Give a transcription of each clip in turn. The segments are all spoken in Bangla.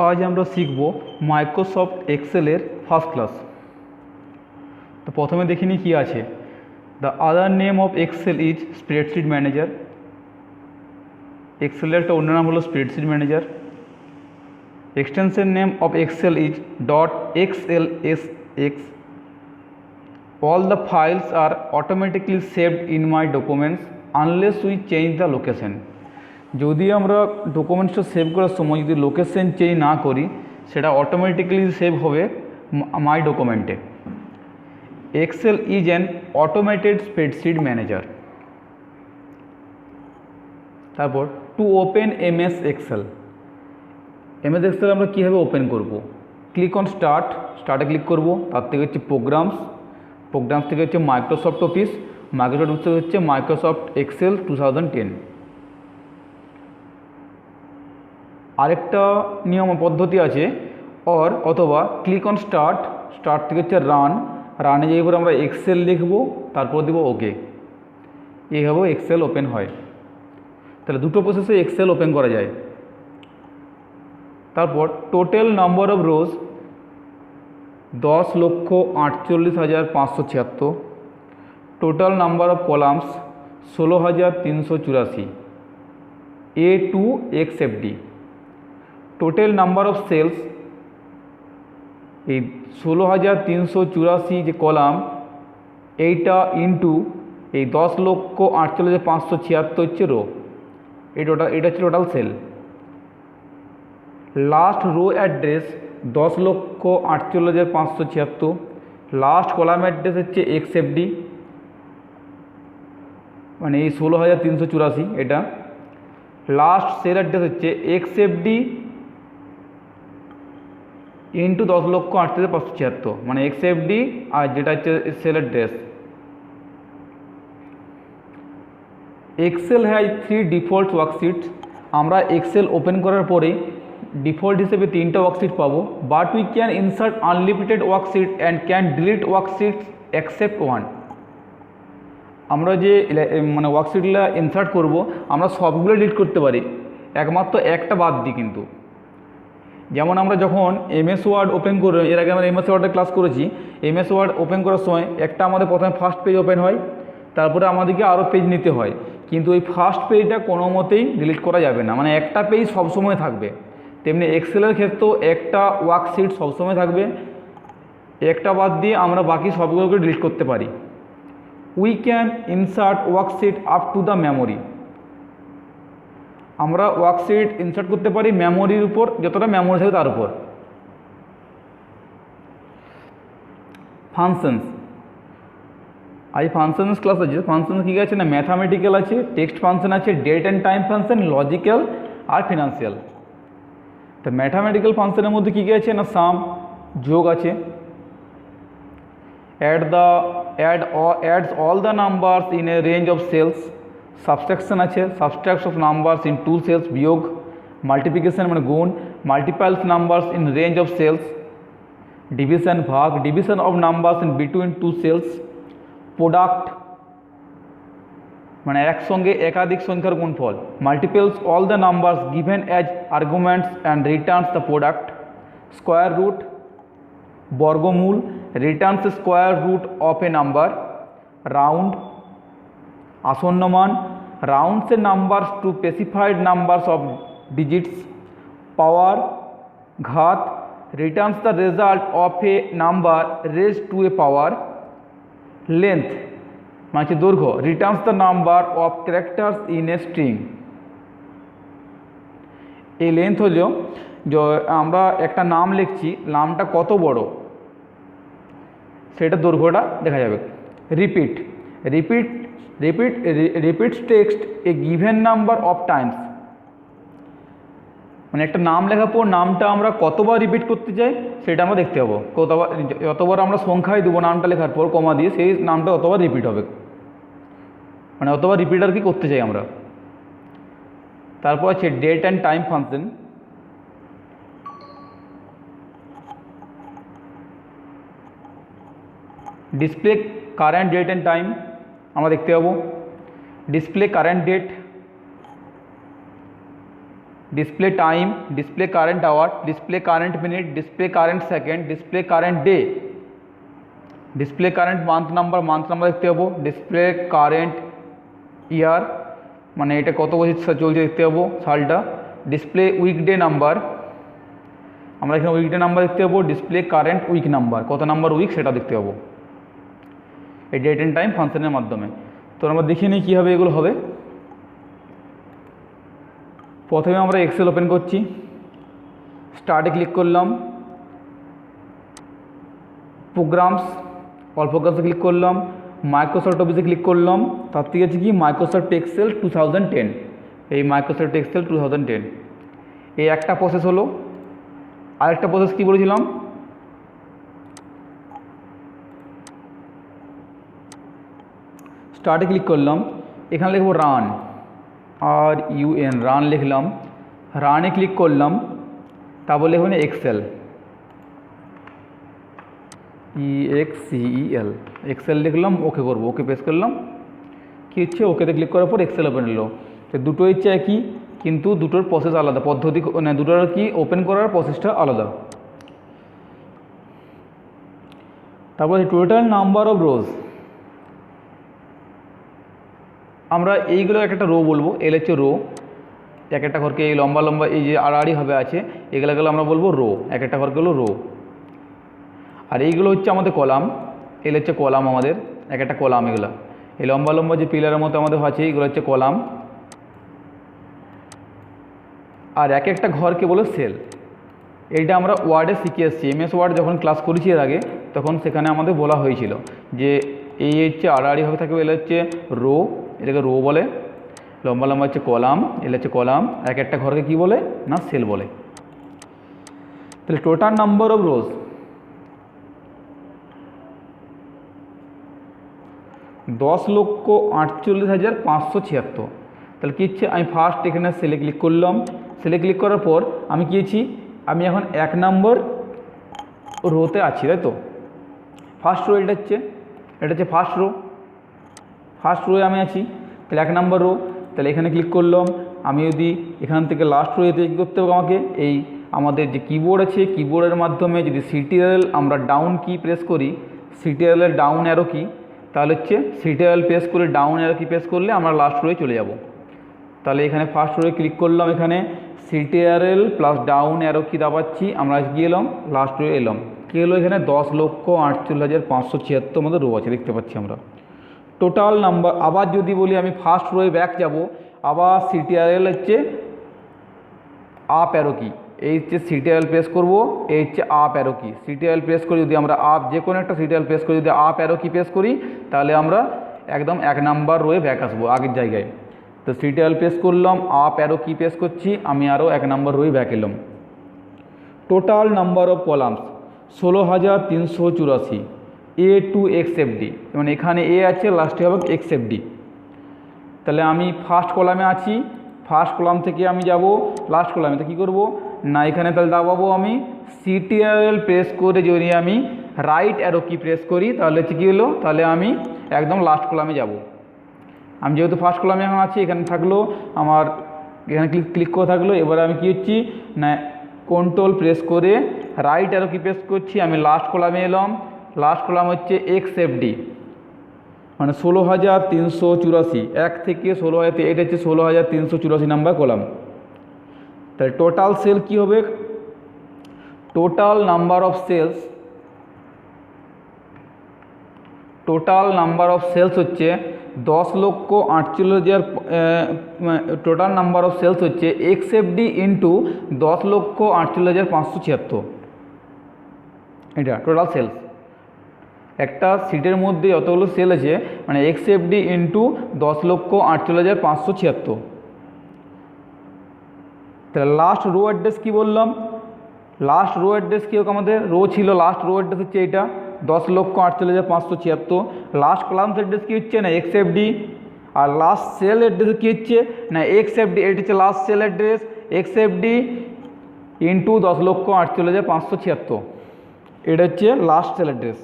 আজ আমরা শিখব মাইক্রোসফট এক্সেলের ফার্স্ট ক্লাস। তো প্রথমে দেখে নিই কী আছে। The other name of Excel is spreadsheet manager. এক্সেলের একটা অন্য নাম হলো spreadsheet manager. Extension name of Excel is .xlsx। all the files are automatically saved in my documents unless we change the location। যদি আমরা ডকুমেন্টসটা সেভ করার সময় যদি লোকেশন চেঞ্জ না করি সেটা অটোমেটিক্যালি সেভ হবে মাই ডকুমেন্টে। Excel is an automated spreadsheet manager. তারপর to open MS Excel. MS Excel আমরা কীভাবে ওপেন করব? ক্লিক অন স্টার্টে ক্লিক করব। তার থেকে হচ্ছে প্রোগ্রামস থেকে হচ্ছে মাইক্রোসফট অফিস থেকে হচ্ছে মাইক্রোসফট এক্সেল 2010। আরেকটা নিয়ম পদ্ধতি আছে অথবা ক্লিক অন স্টার্ট থেকে হচ্ছে রানে যাই পরে আমরা এক্সেল লিখব, তারপর দেব ওকে। এইভাবে এক্সেল ওপেন হয়। তাহলে দুটো প্রসেসে এক্সেল ওপেন করা যায়। তারপর total number of rows 10,48,576। Total number of columns 16,384 A to XFD। Total number of cells এই 16,384 যে কলাম এইটা ইন্টু এই 10,48,576 হচ্ছে রো। এটা হচ্ছে total cell. Last row address 10,48,576। Last column address হচ্ছে XFD মানে এই 16,384 এটা। লাস্ট সেল অ্যাড্রেস হচ্ছে XFD ইন্টু 10,48,576 মানে XFD আর যেটা হচ্ছে cell address. Excel has 3 default worksheets. আমরা এক্সেল ওপেন করার পরে ডিফল্ট হিসেবে 3টা ওয়ার্কশিট পাবো, but we can insert unlimited worksheet and can delete worksheets except 1। আমরা যে মানে ওয়ার্কশিটগুলো ইনসার্ট করব আমরা সবগুলো ডিলিট করতে পারি, একমাত্র একটা বাদ দিই। কিন্তু যেমন আমরা যখন এমএস ওয়ার্ড ওপেন করি, এর আগে আমরা এমএস ওয়ার্ডের ক্লাস করেছি। এমএস ওয়ার্ড ওপেন করার সময় একটা আমাদের প্রথমে ফার্স্ট পেজ ওপেন হয়, তারপরে আমাদেরকে আরও পেজ নিতে হয়। কিন্তু ওই ফার্স্ট পেজটা কোনো মতেই ডিলিট করা যাবে না, মানে একটা পেজ সবসময় থাকবে। তেমনি এক্সেলের ক্ষেত্রেও একটা ওয়ার্কশিট সবসময় থাকবে, একটা বাদ দিয়ে আমরা বাকি সবগুলোকে ডিলিট করতে পারি। We can insert worksheet up to the memory. আমরা ওয়ার্কশিট ইনসার্ট করতে পারি মেমোরির উপর, যতটা মেমোরি থাকে তার উপর। ফাংশনস, আজ ফাংশনস ক্লাস আছে। ফাংশনস কী আছে না, ম্যাথামেটিক্যাল আছে, টেক্সট ফাংশন আছে, date and time function, logical আর ফিনান্সিয়াল। তো ম্যাথামেটিক্যাল ফাংশনের মধ্যে কী কী আছে না, সাম যোগ আছে, adds all the numbers in a range of cells, subtraction আছে, subtract of numbers in 2 cells, বিয়োগ, মাল্টিপ্লিকেশন মানে গুণ, multiples numbers in range of cells, division ভাগ, division of numbers in between 2 cells, product মানে একসঙ্গে একাধিক সংখ্যার গুণফল, multiples all the numbers given as arguments and returns the product, square root বর্গমূল, returns square root of a number, round আসন্ন মান, rounds a numbers to specified numbers of digits, power ঘাত, returns the result of a number raise to a power, length মানে হচ্ছে দৈর্ঘ্য, returns the number of characters in a string. এই লেন্থ হলো আমরা একটা নাম লিখছি, নামটা কত বড় সেটা দৈর্ঘ্যটা দেখা যাবে। Repeats text a given number of Times, মানে একটা নাম লেখার পর নামটা আমরা কতবার রিপিট করতে চাই সেটা আমরা দেখতে পাবো। যতবার আমরা সংখ্যায় দেবো নামটা লেখার পর কমা দিয়ে, সেই নামটা ততবার রিপিট হবে, মানে অতবার রিপিট আর কি করতে চাই আমরা। তারপর আছে date and time function. Display current date and time আমরা দেখতে পাবো। Display current date display time, display current hour, display current minute, display current second, display current day, display current month number দেখতে পাবো, ডিসপ্লে কারেন্ট ইয়ার মানে এটা কত বছর চলছে দেখতে পাবো সালটা, ডিসপ্লে উইকডে নাম্বার, আমরা এখানে উইকডে নাম্বার দেখতে পাবো, ডিসপ্লে কারেন্ট উইক নাম্বার কত নাম্বার উইক সেটা দেখতে পাবো এই ডেট অ্যান্ড টাইম ফাংশনের মাধ্যমে। তো আমরা দেখিয়ে নিই কীভাবে এগুলো হবে। প্রথমে আমরা এক্সেল ওপেন করছি, স্টার্টে ক্লিক করলাম, প্রোগ্রামস, অল প্রোগ্রামসে ক্লিক করলাম, মাইক্রোসফট অফিসে ক্লিক করলাম, তার থেকে আছে কি মাইক্রোসফট এক্সেল 2010, এই মাইক্রোসফট এক্সেল 2010 এই একটা প্রসেস হলো। আরেকটা প্রসেস কী বলেছিলাম, স্টার্টে ক্লিক করলাম, এখানে লিখবো রান, RUN রান লিখলাম, রানে ক্লিক করলাম, তারপর লিখবেন এক্সেল, EXCEL এক্সেল লিখলাম, ওকে করবো, ওকে প্রেস করলাম, কী হচ্ছে ওকেতে ক্লিক করার পর এক্সেল ওপেন হলো। তো দুটো ইচ্ছে একই কিন্তু দুটোর প্রসেস আলাদা, পদ্ধতি মানে দুটোর কি ওপেন করার প্রসেসটা আলাদা। তারপরে টোটাল নাম্বার অফ রোজ, আমরা এইগুলো এক একটা রো বলবো, এল হচ্ছে রো, এক একটা ঘরকে এই লম্বা লম্বা এই যে আড়াআড়িভাবে আছে এগুলোগুলো আমরা বলবো রো, এক একটা ঘরকে হলো রো। আর এইগুলো হচ্ছে আমাদের কলাম, এল হচ্ছে কলাম আমাদের, এক একটা কলাম এগুলো, এই লম্বা লম্বা যে পিলারের মতো আমাদের আছে এগুলো হচ্ছে কলাম। আর এক একটা ঘরকে বলে সেল, এইটা আমরা ওয়ার্ডে শিখে এসেছি, MS ওয়ার্ড যখন ক্লাস করেছি এর আগে তখন সেখানে আমাদের বলা হয়েছিল যে এই হচ্ছে আড়াআড়িভাবে থাকবে, এলে হচ্ছে রো, এটাকে রো বলে, লম্বা লম্বা হচ্ছে কলাম, এলে হচ্ছে কলাম, এক একটা ঘরকে কি বলে না সেল বলে। তাহলে টোটাল নাম্বার অফ রোজ 10,48,576। তাহলে কী হচ্ছে, আমি ফার্স্ট এখানে সেলে ক্লিক করলাম, সেলে ক্লিক করার পর আমি কী আমি এখন 1 নম্বর রোতে আছি, তাই তো। ফার্স্ট রো এটা হচ্ছে ফার্স্ট রো, ফার্স্ট রোয়ে আমি আছি, তাহলে 1 নম্বর রো। তাহলে এখানে ক্লিক করলাম, আমি যদি এখান থেকে লাস্ট রোতে কী করতে হবে আমাকে, এই আমাদের যে কিবোর্ড আছে কিবোর্ডের মাধ্যমে যদি CTRL আমরা ডাউন কি প্রেস করি, CTRL এর ডাউন অ্যারো কি, তাহলে হচ্ছে CTRL প্রেস করে ডাউন অ্যারো কি প্রেস করলে আমরা লাস্ট রোয়ে চলে যাব। তাহলে এখানে ফার্স্ট রোয়ে ক্লিক করলাম, এখানে CTRL প্লাস ডাউন অ্যারো কি দাবাচ্ছি, আমরা গিয়ে এলাম লাস্ট রোয়ে এলাম, কী হলো এখানে 10,48,576 আমাদের রো আছে দেখতে পাচ্ছি আমরা। টোটাল নাম্বার আবার যদি বলি আমি ফার্স্ট রোয়ে ব্যাক যাব, আবার CTRL হচ্ছে আপ অ্যারো কি, এই হচ্ছে CTRL প্রেস করব, এই হচ্ছে আপ অ্যারো কি, CTRL প্রেস করি যদি আমরা আপ যে কোনো একটা CTRL প্রেস করি যদি আপ অ্যারো কি প্রেস করি তাহলে আমরা একদম 1 নম্বর রোয়ে ব্যাক আসবো আগের জায়গায়। তো CTRL প্রেস করলাম, আপ অ্যারো কি প্রেস করছি, আমি আরও 1 নম্বর রোয়ে ব্যাক এলাম। Total number of columns 16,384, A to XFD, মানে এখানে এ আছে লাস্টে হবে XFD। তাহলে আমি ফার্স্ট কলামে আছি, ফার্স্ট কলাম থেকে আমি যাব লাস্ট কলামে, তো কী করবো না এখানে তাহলে দাবাবো আমি CTRL প্রেস করে যদি আমি রাইট অ্যারো কি প্রেস করি তাহলে হচ্ছে কী হলো, তাহলে আমি একদম লাস্ট কলামে যাব। আমি যেহেতু ফার্স্ট কলামে এখন আছি, এখানে থাকলো আমার এখানে ক্লিক করে থাকলো, এবারে আমি কী হচ্ছি না কন্ট্রোল প্রেস করে রাইট অ্যারো কি প্রেস করছি, আমি লাস্ট কলামে এলাম, লাস্ট কলাম হচ্ছে XFD মানে 16,384, 1 থেকে 16,000, এটা হচ্ছে 16,384 নাম্বার কলাম। তাহলে টোটাল সেল কি হবে, টোটাল নাম্বার অফ সেলস, টোটাল নাম্বার অফ সেলস হচ্ছে 10,48,000, টোটাল নাম্বার অফ সেলস হচ্ছে XFD ইন্টু 10,48,576, এটা টোটাল সেলস। একটা সিটের মধ্যে যতগুলো সেল আছে মানে XFD ইন্টু 10,48,576। তাহলে লাস্ট রো অ্যাড্রেস কী বললাম, লাস্ট রো অ্যাড্রেস কী হোক আমাদের রো ছিল, লাস্ট রো অ্যাড্রেস হচ্ছে এইটা 10,48,576, লাস্ট কলামস অ্যাড্রেস কী হচ্ছে না XFD, আর লাস্ট সেল অ্যাড্রেস কী হচ্ছে না XFD, এটা হচ্ছে last cell address XFD into 10,48,576, এটা হচ্ছে লাস্ট সেল অ্যাড্রেস।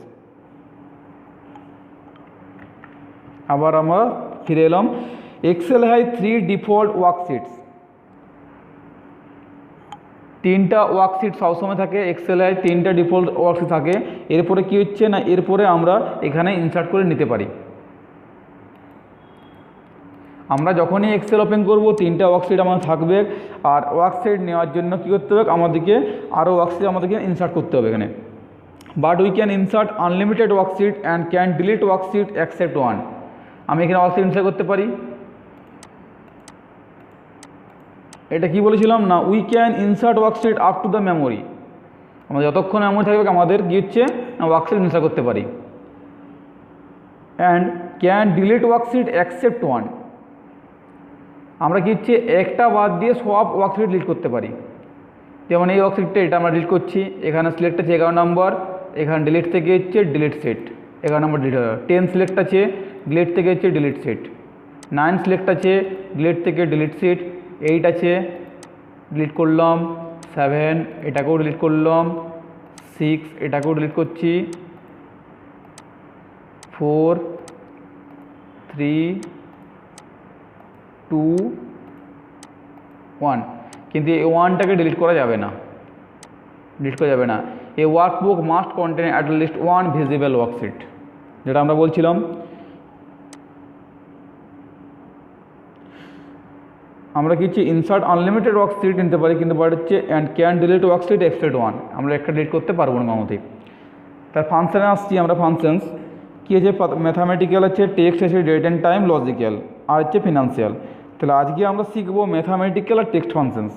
আবার আমরা ফিরে এলাম, এক্সেল হ্যাজ 3 ডিফল্ট ওয়ার্কশিটস, তিনটা ওয়ার্কশিট সবসময় থাকে এক্সেলে, তিনটা ডিফল্ট ওয়ার্কশিট থাকে। এরপরে কী হচ্ছে না, এরপরে আমরা এখানে ইনসার্ট করে নিতে পারি। আমরা যখনই এক্সেল ওপেন করব তিনটা ওয়ার্কশিট আমার থাকবে, আর ওয়ার্কশিট নেওয়ার জন্য কী করতে হবে, আমাদেরকে আরও ওয়ার্কশিট আমাদেরকে ইনসার্ট করতে হবে এখানে। But we can insert unlimited worksheet and can delete worksheet accept one. আমি এখানে ওয়ার্কশিট ইনসার্ট করতে পারি। এটা কি বলেছিলাম না, we can insert worksheet up to the memory. আমাদের যতক্ষণ মেমোরি থাকবে আমাদের কী হচ্ছে না, ওয়ার্কশিট ইনসার্ট করতে পারি। And can delete worksheet accept one. আমরা কী হচ্ছে একটা বাদ দিয়ে সব ওয়ার্কশিট ডিলিট করতে পারি। যেমন এই ওয়ার্কশিটটা, এটা আমরা ডিলিট করছি, এখানে সিলেক্ট আছে 11 নম্বর, এখানে ডিলিট থেকে হচ্ছে ডিলিট সেট 11 নম্বর ডিলিট হবে। 10 সিলেক্ট আছে, ডিলিট থেকে হচ্ছে ডিলিট সেট। 9 সিলেক্ট আছে, ডিলিট থেকে ডিলিট সেট। 8 আছে, ডিলিট করলাম। 7 এটাকেও ডিলিট করলাম। 6 এটাকেও ডিলিট করছি। 4 3 2 1। কিন্তু এই 1টাকে ডিলিট করা যাবে না, ডিলিট করা যাবে না। A workbook must contain at least 1 visible worksheet, যেটা আমরা বলছিলাম। আমরা কিছু ইনসার্ট আনলিমিটেড ওয়ার্কশিট নিতে পারি, কিন্তু বাট হচ্ছে and can delete worksheet except one. আমরা একটা ডিলিট করতে পারবো না আমাদের। তার ফাংশানে আসছি আমরা। ফাংশনস কী আছে, ম্যাথামেটিক্যাল আছে, টেক্সট আছে, ডেট অ্যান্ড টাইম, লজিক্যাল, আর হচ্ছে ফিনান্সিয়াল। তাহলে আজকে আমরা শিখবো ম্যাথামেটিক্যাল আর টেক্সট ফাংশনস।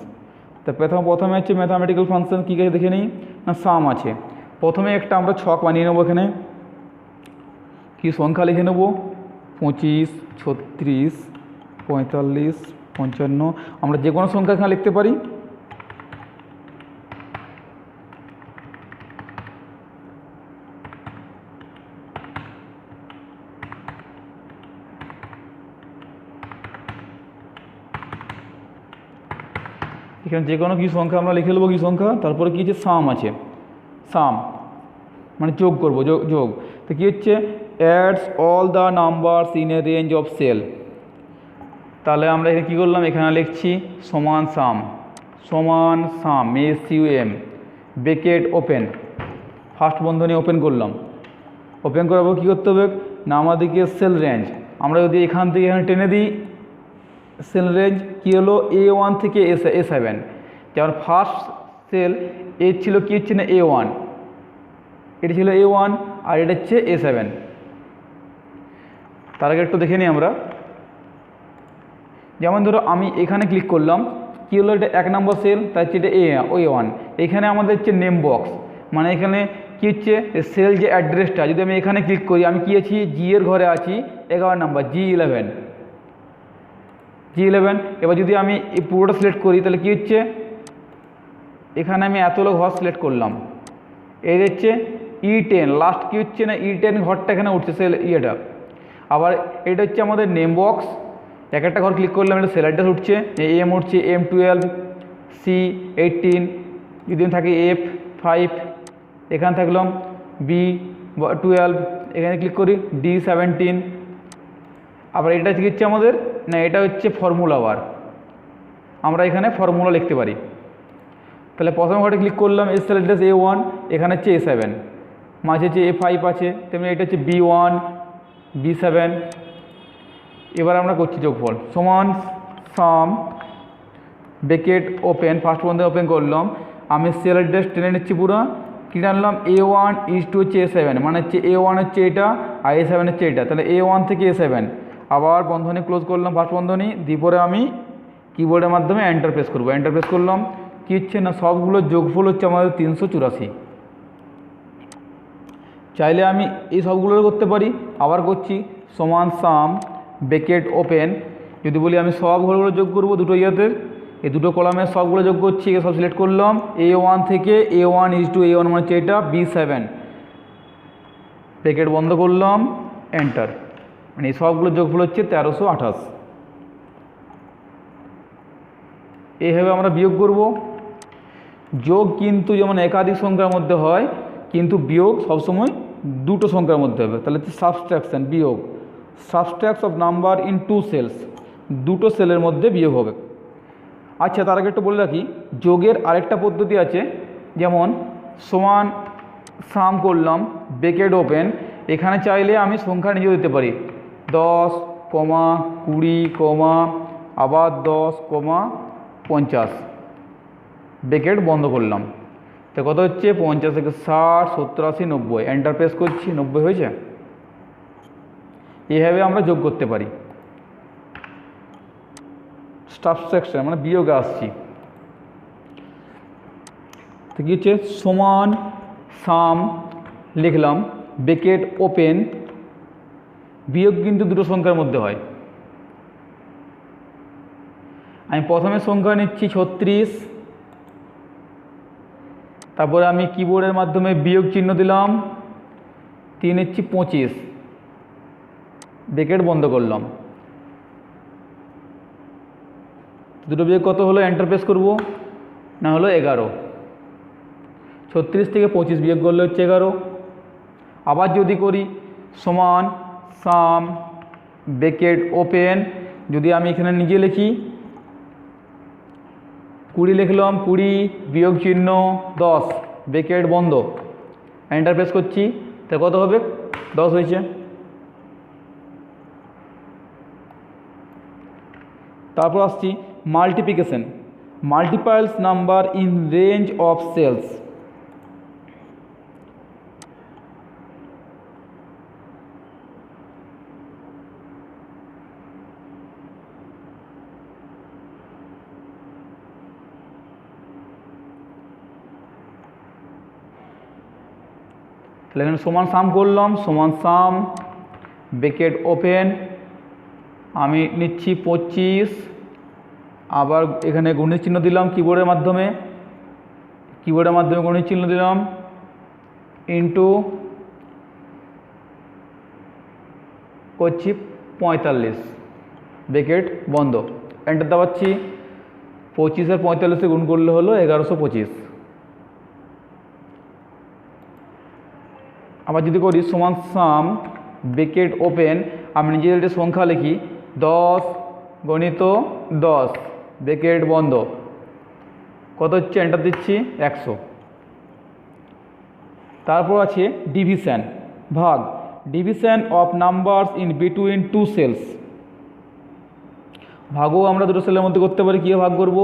তা প্রথমে হচ্ছে ম্যাথামেটিক্যাল ফাংশন কী আছে দেখে নিই না, সাম আছে। প্রথমে একটা আমরা ছক বানিয়ে নেবো। এখানে কি সংখ্যা লিখে নেব, 25 36 45 55। আমরা যে কোনো সংখ্যা এখানে লিখতে পারি। এখানে যে কোনো কি সংখ্যা আমরা লিখে নেবো, কি সংখ্যা, তারপরে কী হচ্ছে সাম আছে। সাম মানে যোগ করবো, যোগ। তো কী হচ্ছে, adds all the numbers in a range of cell. তাহলে আমরা এখানে কী করলাম, এখানে লিখছি সমান সাম, সমান সাম, SUM, ব্রেকেট ওপেন, ফার্স্ট বন্ধনী ওপেন করলাম। ওপেন করার পর কী করতে হবে না, আমাদেরকে সেল রেঞ্জ, আমরা যদি এখান থেকে এখানে টেনে দিই, সেল রেঞ্জ কী হলো A1 থেকে A7। যেমন ফার্স্ট সেল এ ছিল কী হচ্ছে না A1, এটা ছিল A1 আর এটা হচ্ছে A7। তার আগে একটু দেখে নিই আমরা। যেমন ধরো আমি এখানে ক্লিক করলাম, কী হলো, এটা 1 নম্বর সেল, তার হচ্ছে এটা A1। এখানে আমাদের হচ্ছে নেম বক্স, মানে এখানে কী হচ্ছে সেল যে অ্যাড্রেসটা, যদি আমি এখানে ক্লিক করি, আমি কী আছি, G এর ঘরে আছি, 11 নম্বর, G11। এবার যদি আমি এই পুরোটা সিলেক্ট করি, তাহলে কী হচ্ছে, এখানে আমি এতগুলো ঘর সিলেক্ট করলাম। এই হচ্ছে E10, লাস্ট কী হচ্ছে না E10 ঘরটা এখানে উঠছে, সেল ইয়েটা। আবার এটা হচ্ছে আমাদের নেম বক্স, এক একটা ঘর ক্লিক করলাম, এটা সেল অ্যাড্রেস উঠছে, M উঠছে, M12, C18, যদি থাকে F5, এখানে থাকলাম B12, এখানে ক্লিক করি D17। আবার এটা কী হচ্ছে আমাদের না, এটা হচ্ছে ফর্মুলা বার, আমরা এখানে ফর্মুলা লিখতে পারি। তাহলে প্রথম ঘরে ক্লিক করলাম, এর সেল অ্যাড্রেস A1, এখানে হচ্ছে A7, মাঝে হচ্ছে A5 আছে, তেমনি এটা হচ্ছে B1 B7। এবার আমরা করছি যোগফল, সমান সাম, ব্রেকেট ওপেন, ফার্স্ট বন্ধনী ওপেন করলাম, আমি সেল অ্যাড্রেস টেনে নিচ্ছি পুরো, কী টানলাম A1 হচ্ছে A7, মানে হচ্ছে A1 হচ্ছে এটা আর A7 হচ্ছে এটা, তাহলে A1 থেকে A7। আবার বন্ধনী ক্লোজ করলাম, ফার্স্ট বন্ধনী দিয়ে পরে আমি কিবোর্ডের মাধ্যমে এন্টার প্রেস করবো। এন্টার প্রেস করলাম, কী হচ্ছে না সবগুলো যোগফল হচ্ছে আমাদের 384। চাইলে আমি এই সবগুলো করতে পারি। আবার করছি সমান সাম, ব্রেকেট ওপেন, যদি বলি আমি সব ঘরগুলো যোগ করবো দুটো ইয়েতের, এই দুটো কলামের সবগুলো যোগ করছি, সব সিলেক্ট করলাম, A1 থেকে A1 A1 মানে হচ্ছে এটা B7, ব্রেকেট বন্ধ করলাম, এন্টার, মানে এই সবগুলো যোগফল হচ্ছে 1328। এইভাবে আমরা বিয়োগ করব। যোগ কিন্তু যেমন একাধিক সংখ্যার মধ্যে হয়, কিন্তু বিয়োগ সবসময় দুটো সংখ্যার মধ্যে হবে। তাহলে হচ্ছে সাবস্ট্রাকশন, বিয়োগ, subtract of number in 2 cells, দুটো সেলের মধ্যে বিয়োগ হবে। আচ্ছা, তার আগে একটু বলে রাখি, যোগের আরেকটা পদ্ধতি আছে, যেমন সমান সাম করলাম, ব্রেকেট ওপেন, এখানে চাইলে আমি সংখ্যা নিজেও দিতে পারি, 10, 20, আবার 10, 50, ব্রেকেট বন্ধ করলাম, তো কত হচ্ছে 50 থেকে 60, 70, 80, 90, এন্টার প্রেস করছি, 90 হয়েছে। এইভাবে আমরা যোগ করতে পারি। সাবট্রাকশন মানে বিয়োগে আসছি, তো কী হচ্ছে, সমান সাম লিখলাম, ব্রেকেট ওপেন, বিয়োগ কিন্তু দুটো সংখ্যার মধ্যে হয়। আমি প্রথমে সংখ্যা নিচ্ছি 36, তারপরে আমি কিবোর্ডের মাধ্যমে বিয়োগ চিহ্ন দিলাম, 3 নিচ্ছি 25, ব্রেকেট বন্ধ করলাম, দুটো বিয়োগ কত হলো, এন্টার প্রেস করব, না হলো 11, 36 থেকে 25 বিয়োগ করলে হচ্ছে 11। আবার যদি করি সমান সাম ব্রেকেট ওপেন, যদি আমি এখানে নিজে লিখি 20 লিখলাম, 20 বিয়োগ চিহ্ন 10, ব্রেকেট বন্ধ, এন্টার প্রেস করছি, তো কত হবে, 10 হয়েছে। তারপর আসছি multiplication, multiples number in range of cells. তাহলে এখানে সমান সাম করলাম, সমান সাম ব্রেকেট ওপেন, আমি নিচ্ছি 25, আবার এখানে গুণের চিহ্ন দিলাম কিবোর্ডের মাধ্যমে গুণের চিহ্ন দিলাম, ইন্টু করছি 45, ব্রেকেট বন্ধ, এন্টার দাবাচ্ছি, 25 আর 45 গুণ করলে হলো 1125। আবার যদি করি সমান সাম ব্রেকেট ওপেন, আমি নিজের একটা সংখ্যা লিখি 10 গণিত 10, ব্রেকেট বন্ধ, কত হচ্ছে, এন্টার দিচ্ছি 100। তারপর আছে ডিভিশন, ভাগ, division of numbers in between two cells. ভাগও আমরা দুটো সেলের মধ্যে করতে পারি। কীভাবে ভাগ করব,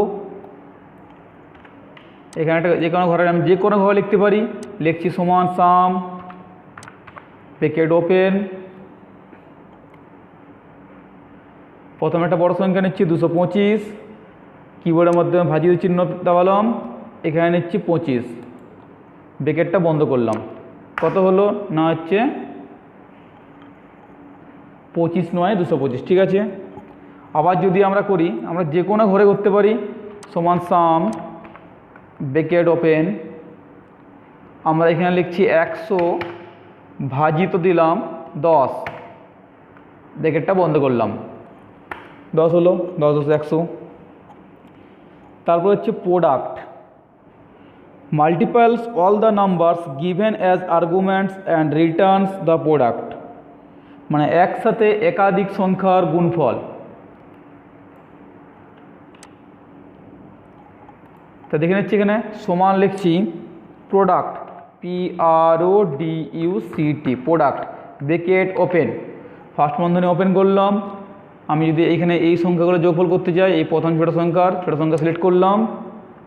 এখানে একটা যে কোনো ঘরে আমি যে কোনো ঘরে লিখতে পারি, লিখছি সমান সাম ব্রেকেট ওপেন, প্রথমে একটা বড় সংখ্যা নিচ্ছি 225, কিবোর্ডের মাধ্যমে ভাজিয়ে চিহ্ন দাবালাম, এখানে নিচ্ছি 25, ব্রেকেটটা বন্ধ করলাম, কত হলো না হচ্ছে 25 নয় 225, ঠিক আছে। আবার যদি আমরা করি, আমরা যে কোনো ঘরে করতে পারি, সমান সাম ব্রেকেট ওপেন, আমরা এখানে লিখছি 100 ভাজিত দিলাম 10, ব্রেকেটটা বন্ধ করলাম, 10 হলো, 10 10 100। তারপর হচ্ছে product, multiples all the numbers given as arguments and returns the product, মানে একসাথে একাধিক সংখ্যার গুণফল। তা দেখে নিচ্ছি, এখানে সমান লিখছি product, PRODUCT, product, bracket open, first বন্ধনী ওপেন করলাম, আমি যদি এইখানে এই সংখ্যাগুলো যোগফল করতে চাই, এই প্রথম ছোটো সংখ্যা সিলেক্ট করলাম,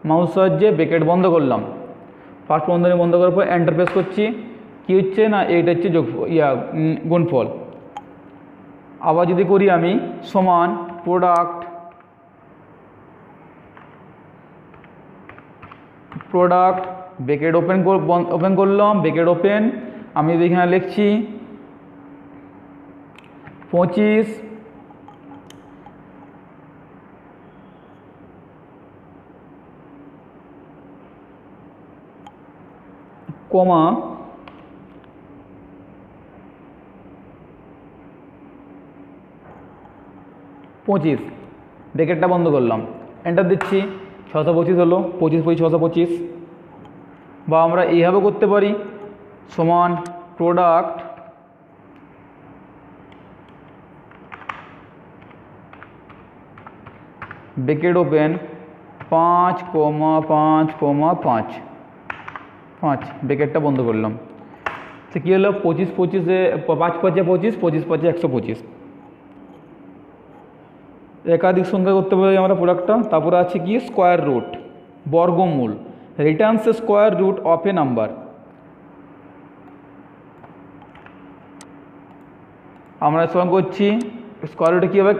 মাউস সাহায্যে ব্রেকেট বন্ধ করলাম, ফার্স্ট বন্ধনী বন্ধ করার পর এন্টার প্রেস করছি, কী হচ্ছে না এইটা হচ্ছে গুণফল। আবার যদি করি আমি সমান প্রোডাক্ট ব্রেকেট ওপেন করলাম, ব্রেকেট ওপেন, আমি যদি এখানে লিখছি 25, কমা 25, ব্রেকেটটা বন্ধ করলাম, এন্টার দিচ্ছি, 625 হলো, 25 625। বা আমরা এইভাবে করতে পারি, সমান প্রোডাক্ট ব্রেকেট ওপেন, 5,5,5 5 ব্র্যাকেটটা বন্ধ করলাম। তো কী হলো 25 25-এ 5 5 25, 25 5 125। একাধিক সংখ্যা করতে পারি আমরা প্রোডাক্টটা। তারপরে আছে কি স্কোয়ার রুট, বর্গমূল, returns square root of a number. আমরা সঙ্গে করছি স্কোয়ার রুটে কী হবে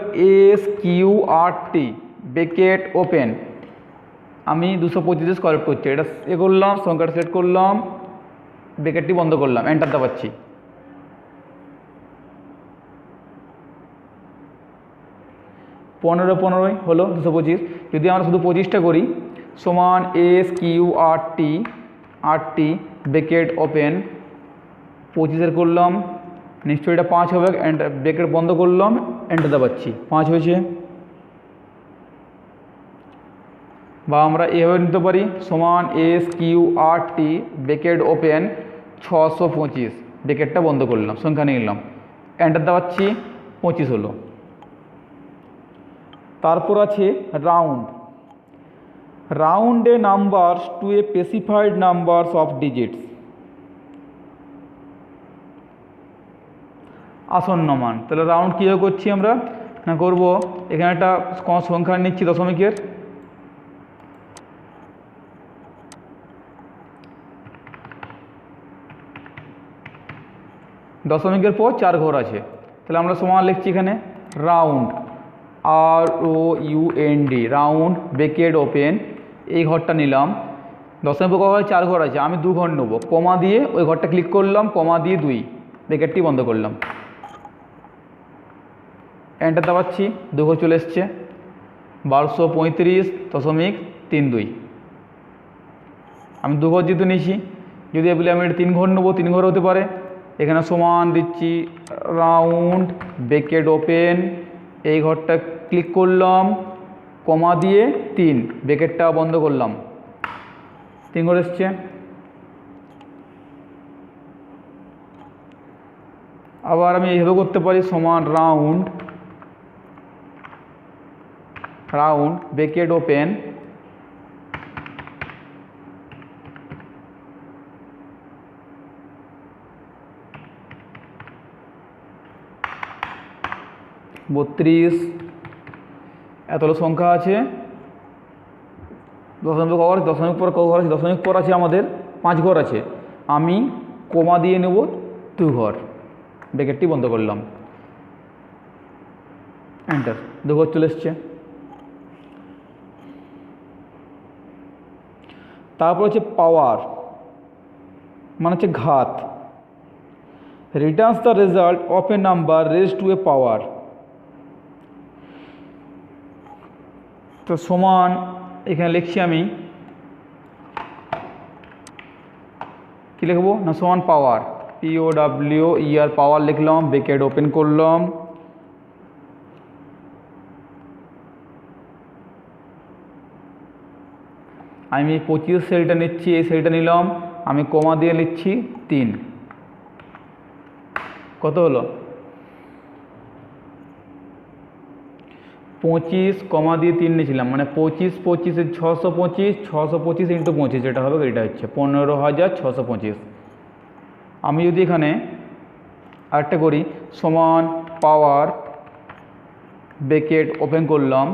SQRT ব্র্যাকেট ওপেন। আমি 225 স্কোয়ার রুট করছি, এটা করলাম, সংখ্যাটা সেট করলাম, ব্র্যাকেটটি বন্ধ করলাম, এন্টার দাবাচ্ছি। পনেরো হলো 225। যদি আমরা শুধু 25টা করি সমান SQRT ব্র্যাকেট ওপেন, 25 করলাম, নিশ্চয়ই এটা 5 হবে, ব্র্যাকেট বন্ধ করলাম, এন্টার দাবাচ্ছি, 5 হয়েছে। বা আমরা এভাবে নিতে পারি সমান SQRT ব্র্যাকেট ওপেন 625, ব্র্যাকেটটা বন্ধ করলাম, সংখ্যা নিয়ে নিলাম, এন্টার দাবাচ্ছি, 25 হলো। তারপর আছে round a numbers to a specified numbers of digits, আসন্ন মান। তাহলে রাউন্ড কীভাবে করছি আমরা না করব, এখানে একটা সংখ্যা নিচ্ছি দশমিকের, দশমিকের পর 4 ঘর আছে, তাহলে আমরা সমান লিখছি এখানে round, ROUND, round bracket open, এই ঘরটা নিলাম, দশমিক পর 4 ঘর আছে, আমি 2 ঘর নেবো, কমা দিয়ে ওই ঘরটা ক্লিক করলাম, কমা দিয়ে 2, ব্র্যাকেটটি বন্ধ করলাম, এন্টার দাবাচ্ছি, 2 ঘর চলে এসছে, 1235.32। আমি 2 ঘর যেহেতু নিয়েছি, যদি বলি আমি এটা 3 ঘর নেবো, 3 ঘর হতে পারে, এখানে সমান দিচ্ছি রাউন্ড ব্র্যাকেট ওপেন, এই ঘরটা ক্লিক করলাম, কমা দিয়ে 3, ব্র্যাকেটটা বন্ধ করলাম, 3 ঘর এসছে। আবার আমি এইভাবে করতে পারি সমান রাউন্ড ব্র্যাকেট ওপেন, বত্রিশ, এতগুলো সংখ্যা আছে, দশমিক পর ঘর আছে, দশমিক পর আছে আমাদের 5 ঘর আছে, আমি কমা দিয়ে নেব 2 ঘর, ব্র্যাকেটটি বন্ধ করলাম, এন্টার, 2 ঘর চলে এসছে। তারপর হচ্ছে পাওয়ার, মানে হচ্ছে ঘাত, returns the result of a number raised to a power. তো সমান এখানে লিখছি আমি, কি লিখবো না সমান পাওয়ার, POWER পাওয়ার লিখলাম, ব্র্যাকেট ওপেন করলাম, আমি 25 সেলটা নিচ্ছি, এই সেলটা নিলাম, আমি কমা দিয়ে নিচ্ছি 3, কত হলো 25, কমা দিয়ে 3 নিয়েছিলাম, মানে 25 25 625, 625 × 25 যেটা হবে এটা হচ্ছে 15,625। আমি যদি এখানে আরেকটা করি সমান পাওয়ার ব্র্যাকেট ওপেন করলাম,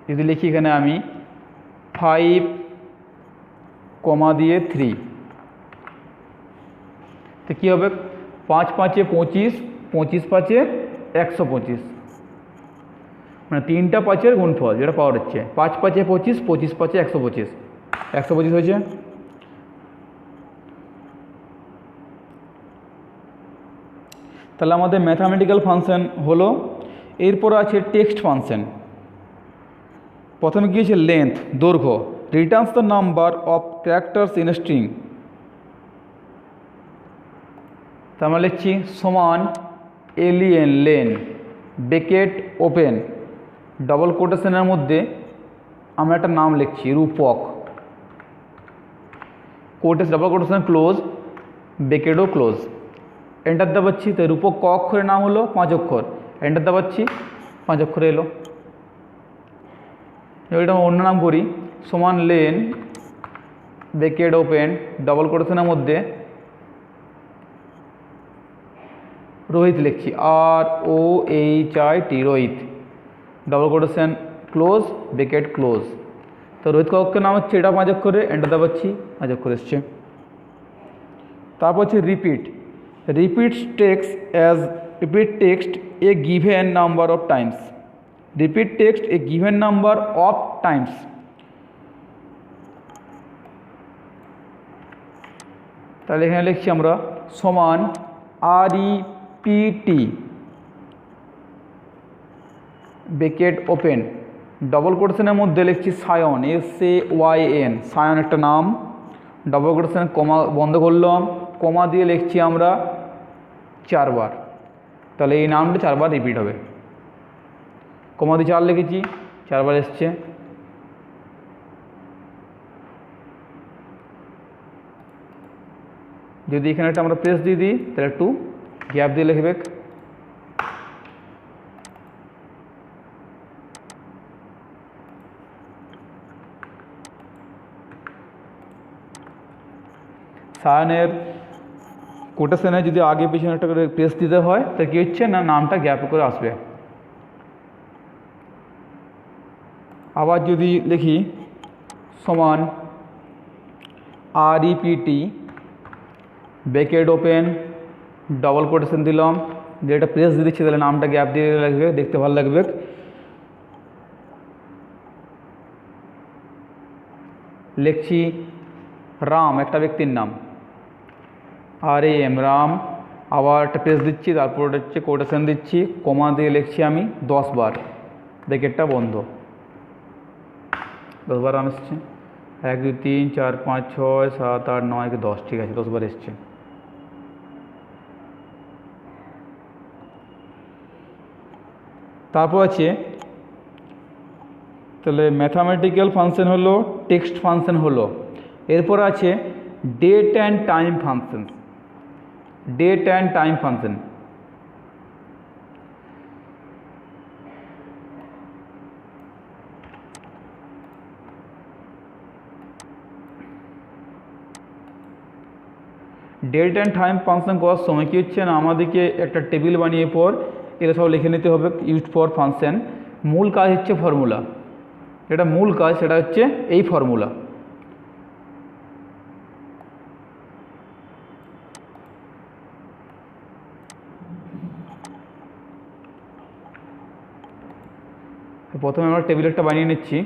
যদি লিখি এখানে আমি 5, কমা দিয়ে 3, তো কী হবে 5 5 25, 25 5 125, মানে 3টা 5-এর গুণফল যেটা পাওয়ার হচ্ছে 5 5 25, 25 5 125, 125 হয়েছে। তাহলে আমাদের ম্যাথামেটিক্যাল ফাংশন হলো। এরপর আছে টেক্সট ফাংশন। প্রথমে কী হচ্ছে লেন্থ, দৈর্ঘ্য, returns the number of characters in a string. তা আমরা লিখছি সমান এলিয়েন লেন ব্র্যাকেট ওপেন, ডবল কোটেশনের মধ্যে আমরা একটা নাম লিখছি রূপক, ডবল কোটেশন ক্লোজ, ব্র্যাকেটও ক্লোজ, এন্টার দাবাচ্ছি। তো রূপক ক অক্ষরের নাম হলো 5 অক্ষর, এন্টার দাবাচ্ছি, 5 অক্ষরে এলো। এটা অন্য নাম করি, সমান লেন ব্র্যাকেট ওপেন ডবল কোটেশনের মধ্যে রোহিত লিখছি, ROHIT Rohit, double quotation close bracket close. তো রোহিত কক্ষের নাম হচ্ছে, এটা 5 অক্ষরে, এন্টার দাবাচ্ছি, 5 অক্ষর এসছে। তারপর হচ্ছে repeat, repeat text a given number of Times, repeat text a given number of Times. তাহলে এখানে লিখছি আমরা সমান REPT ব্র্যাকেট ওপেন ডবল কোটেশনের মধ্যে লিখছি সায়ন, SAYN, সায়ন একটা নাম, ডবল কোটেশন কমা বন্ধ করলাম, কমা দিয়ে লিখছি আমরা 4 বার। তাহলে এই নামটা 4 বার রিপিট হবে, কমা দিয়ে 4 লিখেছি, 4 বার এসছে। যদি এখানে একটা আমরা প্রেস দিয়ে দিই তাহলে একটু গ্যাপ দিয়ে লিখবে। সায়নের কোটেশনে যদি আগে পিছনে একটা করে প্রেস দিতে হয় তাহলে কী হচ্ছে না, নামটা গ্যাপ করে আসবে। আবার যদি লিখি সমান REPT bracket open double quotation দিলাম, দিয়ে এটা প্রেস দিয়ে দিচ্ছি, তাহলে নামটা গ্যাপ দিয়ে লাগবে, দেখতে ভালো লাগবে। লিখছি রাম, একটা ব্যক্তির নাম, RAM রাম, আবার একটা প্রেস দিচ্ছি, তারপর ওটা হচ্ছে কোটেশন দিচ্ছি, কমা দিয়ে লিখছি আমি 10 বার, ব্র্যাকেটটা বন্ধ, 10 বার রাম এসছে। 1 2 3 4 5 6 7 8 9 10, ঠিক আছে, 10 বার এসছে। তারপর আছে, তাহলে ম্যাথামেটিক্যাল ফাংশন হলো, টেক্সট ফাংশন হলো, এরপর আছে date and time function, date and time function. Date and time function করার সময় কী হচ্ছে না, আমাদেরকে একটা টেবিল বানিয়ে পর এটা সব লিখে নিতে হবে, ইউজ ফর ফাংশন। মূল কাজ হচ্ছে ফর্মুলা, যেটা মূল কাজ সেটা হচ্ছে এই ফর্মুলা। প্রথমে আমরা টেবিল একটা বানিয়ে নিচ্ছি,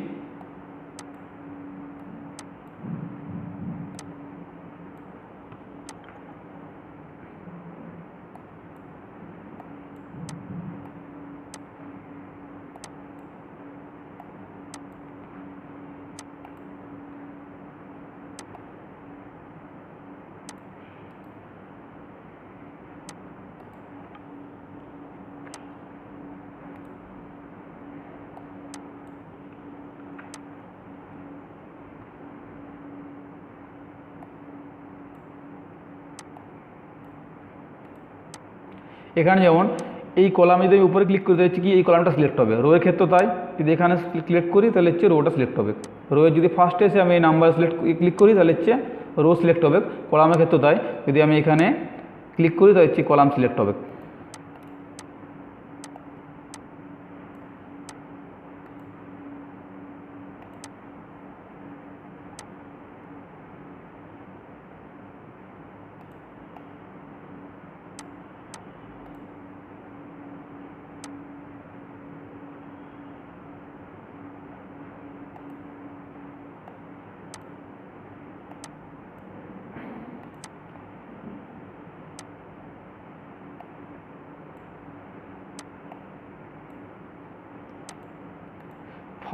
এখানে যেমন এই কলামে যদি উপরে ক্লিক করতে হচ্ছে কি এই কলামটা সিলেক্ট হবে, রোয়ের ক্ষেত্রে তাই, যদি এখানে সিলেক্ট করি তাহলে হচ্ছে রোটা সিলেক্ট হবে, রোয়ের যদি ফার্স্টে এসে আমি এই নাম্বার সিলেক্ট ক্লিক করি তাহলে হচ্ছে রো সিলেক্ট হবে, কলামের ক্ষেত্রে তাই, যদি আমি এখানে ক্লিক করি তাহলে হচ্ছে কলাম সিলেক্ট হবে।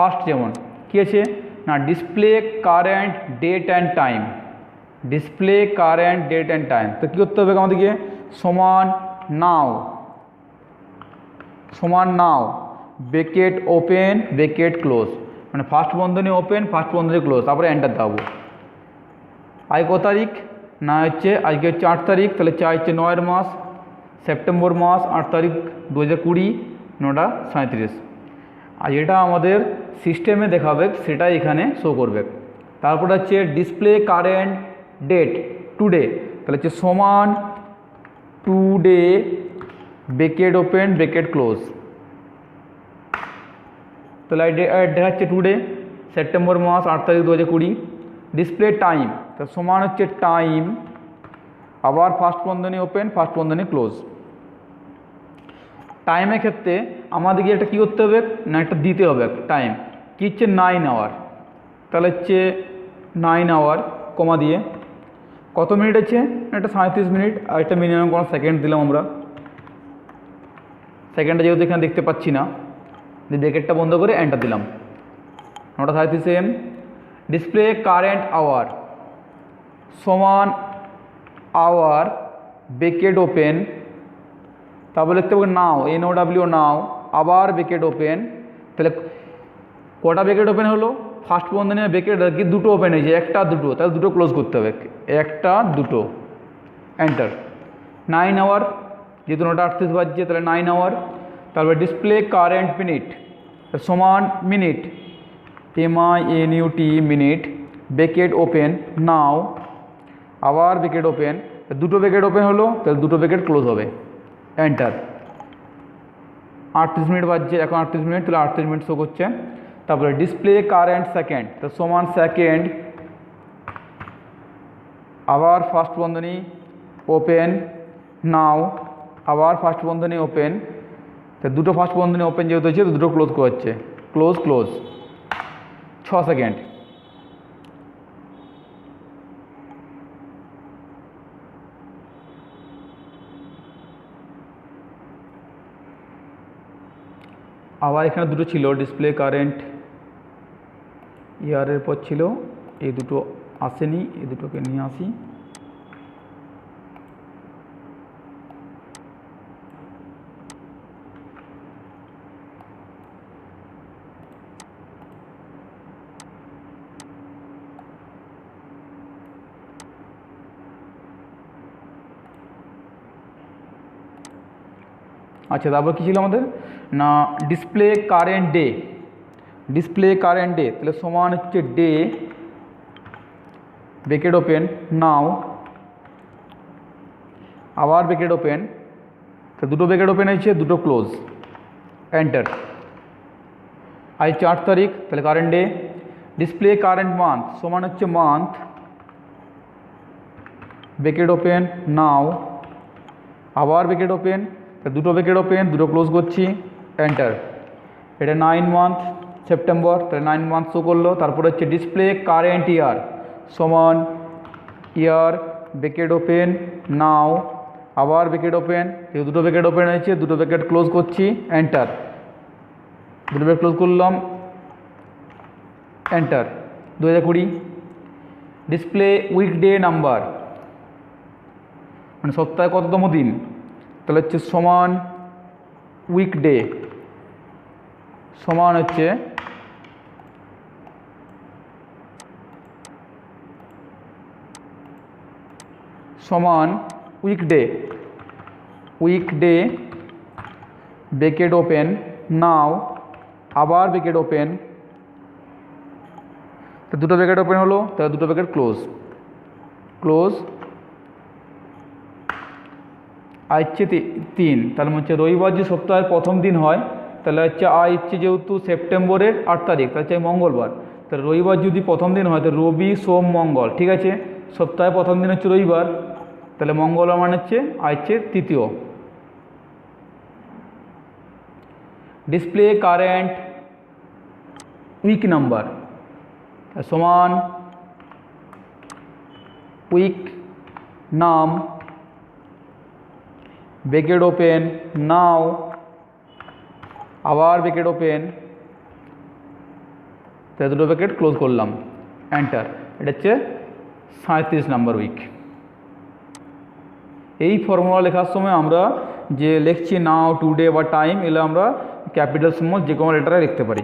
ফার্স্ট যেমন কী আছে না, display current date and time, display current date and time. তো কী করতে হবে আমাদেরকে, সমান নাও, সমান now bracket open bracket close, মানে ফার্স্ট বন্ধনী ওপেন ফার্স্ট বন্ধনী ক্লোজ, তারপরে এন্টার দাবো। আজ কত তারিখ না, হচ্ছে আজকে হচ্ছে 8 তারিখ, তাহলে 4 হচ্ছে 9 মাস, সেপ্টেম্বর মাস 8 তারিখ 2020, 9টা 37। আর যেটা আমাদের সিস্টেমে দেখাবে সেটাই এখানে শো করবে। তারপর হচ্ছে ডিসপ্লে কারেন্ট ডেট টুডে, তাহলে হচ্ছে সমান today bracket open bracket close, তাহলে দেখাচ্ছে টুডে সেপ্টেম্বর মাস 8 তারিখ 2020। ডিসপ্লে টাইম, তা সমান হচ্ছে টাইম আবার ফার্স্ট বন্ধনী ওপেন ফার্স্ট বন্ধনী ক্লোজ। টাইমের ক্ষেত্রে আমাদেরকে একটা কী করতে হবে না, একটা দিতে হবে টাইম, কী হচ্ছে 9 আওয়ার, তাহলে হচ্ছে 9 আওয়ার কমা দিয়ে কত মিনিট আছে একটা 37 মিনিট, আর একটা মিনিমাম কোনো সেকেন্ড দিলাম আমরা, সেকেন্ডটা যেহেতু এখানে দেখতে পাচ্ছি না, ব্রেকেটটা বন্ধ করে এন্টার দিলাম 9:37 AM। ডিসপ্লে কারেন্ট আওয়ার সমান আওয়ার ব্রেকেট ওপেন, তারপর লিখতে হবে নাও NOW নাও আবার ব্রেকেট ওপেন, তাহলে কটা ব্রেকেট ওপেন হলো, ফার্স্ট বন্ধনী ব্রেকেট কি দুটো ওপেন হয়েছে, একটা দুটো, তাহলে দুটো ক্লোজ করতে হবে, একটা দুটো এন্টার। 9 আওয়ার যেহেতু 9:38 বাজছে তাহলে 9 আওয়ার। তারপর ডিসপ্লে কারেন্ট মিনিট সমান minute MINUT minute bracket open নাও আবার ব্রেকেট ওপেন, দুটো ব্রেকেট ওপেন হলো তাহলে দুটো ব্রেকেট ক্লোজ হবে এন্টার। 38 মিনিট বাজছে, এখন 38 মিনিট, তাহলে 38 মিনিট শো করছে। তারপরে ডিসপ্লে কারেন্ট সেকেন্ড, তো সমান সেকেন্ড আবার ফার্স্ট বন্ধনী ওপেন নাও আবার ফার্স্ট বন্ধনী ওপেন, তো দুটো ফার্স্ট বন্ধনী ওপেন যেহেতু হচ্ছে তো দুটো ক্লোজ করাচ্ছে, ক্লোজ ক্লোজ 6 সেকেন্ড। আবার এখানে দুটো ছিল ডিসপ্লে কারেন্ট ইয়ারের পর ছিল, এই দুটো আসেনি, এই দুটোকে নিয়ে আসি। আচ্ছা, তারপর কী ছিল আমাদের না display current day, display current day তাহলে সমান হচ্ছে ডে ব্রেকেট ওপেন নাও আবার ব্রেকেট ওপেন, তো দুটো ব্রেকেট ওপেন হয়েছে দুটো ক্লোজ এন্টার। আজ 4 তারিখ তাহলে current day. Display current month সমান হচ্ছে মান্থ ব্রেকেট ওপেন নাও আবার ব্রেকেট ওপেন, দুটো ব্রেকেট ওপেন দুটো ক্লোজ করছি এন্টার। এটা 9 মান্থ সেপ্টেম্বর, তাহলে 9 মান্থ শো করলো। তারপরে হচ্ছে ডিসপ্লে কারেন্ট ইয়ার সমান ইয়ার ব্রেকেট ওপেন নাও আবার ব্রেকেট ওপেন, দুটো ব্রেকেট ওপেন হয়েছে দুটো ব্রেকেট ক্লোজ করছি এন্টার, দুটো ব্রেকেট ক্লোজ করলাম এন্টার। 2020 ডিসপ্লে উইকডে নাম্বার মানে সপ্তাহে কততম দিন, তাহলে হচ্ছে সমান উইকডে সমান হচ্ছে সমান উইকডে, উইকডে ব্রেকেট ওপেন নাও আবার ব্রেকেট ওপেন, তো দুটো ব্রেকেট ওপেন হলো তাহলে দুটো ব্রেকেট ক্লোজ ক্লোজ। আর হচ্ছে 3, তাহলে হচ্ছে রবিবার যে সপ্তাহের প্রথম দিন হয় তাহলে হচ্ছে হচ্ছে যেহেতু সেপ্টেম্বরের 8 তারিখ তাহলে হচ্ছে মঙ্গলবার, তাহলে রবিবার যদি প্রথম দিন হয় তো রবি সোম মঙ্গল, ঠিক আছে, সপ্তাহে প্রথম দিন হচ্ছে রবিবার, তাহলে মঙ্গলবার মানে হচ্ছে হচ্ছে তৃতীয়। ডিসপ্লে কারেন্ট উইক নাম্বার সমান উইক নাম ব্রেকেট ওপেন নাও আবার ব্রেকেট ওপেন, তাহলে দুটো ব্রেকেট ক্লোজ করলাম এন্টার। এটা হচ্ছে 37 নম্বর উইক। এই ফর্মুলা লেখার সময় আমরা যে লিখছি নাও টুডে বা টাইম এগুলো আমরা ক্যাপিটাল স্মল যে কোনো লেটারে লিখতে পারি,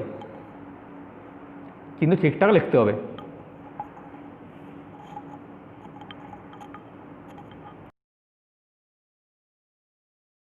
কিন্তু ঠিকঠাক লিখতে হবে।